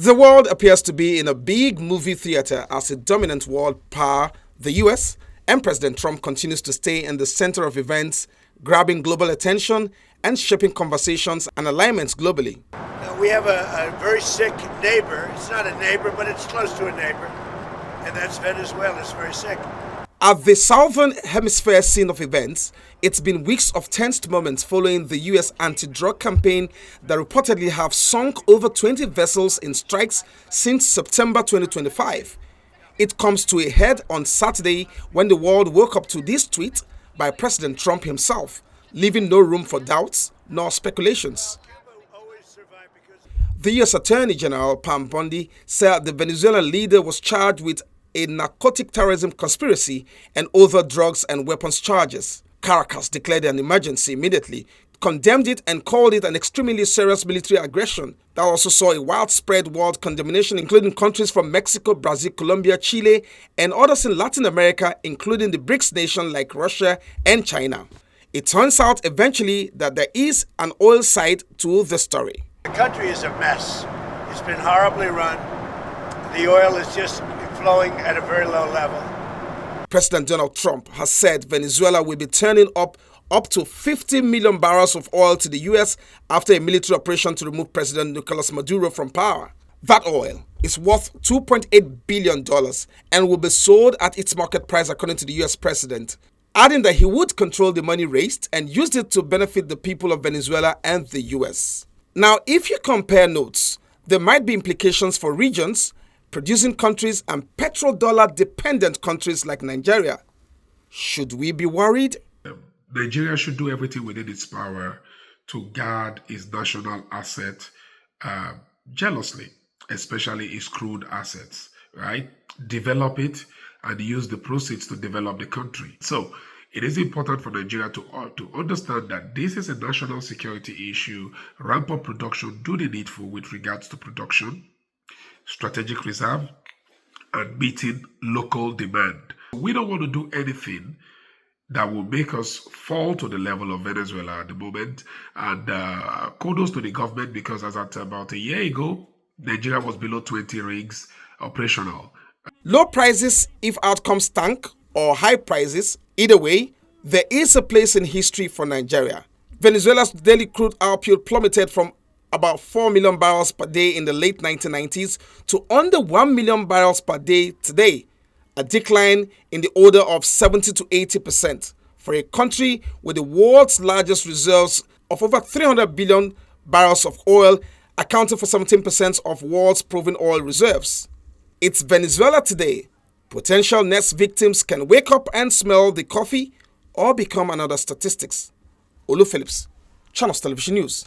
The world appears to be in a big movie theater as a dominant world power, the US, and President Trump continues to stay in the center of events, grabbing global attention and shaping conversations and alignments globally. Now, we have a very sick neighbor. It's not a neighbor, but it's close to a neighbor, and that's Venezuela. It's very sick. At the Southern Hemisphere scene of events, it's been weeks of tensed moments following the U.S. anti-drug campaign that reportedly have sunk over 20 vessels in strikes since September 2025. It comes to a head on Saturday when the world woke up to this tweet by President Trump himself, leaving no room for doubts nor speculations. The U.S. Attorney General Pam Bondi said the Venezuelan leader was charged with a narcotic terrorism conspiracy and other drugs and weapons charges. Caracas declared an emergency immediately, condemned it and called it an extremely serious military aggression that also saw a widespread world condemnation, including countries from Mexico, Brazil, Colombia, Chile, and others in Latin America, including the BRICS nations like Russia and China. It turns out eventually that there is an oil side to the story. The country is a mess. It's been horribly run. The oil is just flowing at a very low level. President Donald Trump has said Venezuela will be turning up to 50 million barrels of oil to the U.S. after a military operation to remove President Nicolas Maduro from power. That oil is worth $2.8 billion and will be sold at its market price, according to the U.S. president, adding that he would control the money raised and use it to benefit the people of Venezuela and the U.S. Now, if you compare notes, there might be implications for regions, producing countries, and petrodollar dependent countries like Nigeria. Should we be worried? Nigeria should do everything within its power to guard its national asset jealously, especially its crude assets, right? Develop it and use the proceeds to develop the country. So it is important for Nigeria to understand that this is a national security issue, ramp up production, do the needful with regards to production, strategic reserve, and meeting local demand. We don't want to do anything that will make us fall to the level of Venezuela at the moment. And kudos to the government, because as at about a year ago, Nigeria was below 20 rigs operational. Low prices if outcomes tank, or high prices, either way, there is a place in history for Nigeria. Venezuela's daily crude output plummeted from about 4 million barrels per day in the late 1990s to under 1 million barrels per day today, a decline in the order of 70 to 80% for a country with the world's largest reserves of over 300 billion barrels of oil, accounting for 17% of world's proven oil reserves. It's Venezuela today. Potential next victims can wake up and smell the coffee or become another statistics. Olu Phillips, Channels Television News.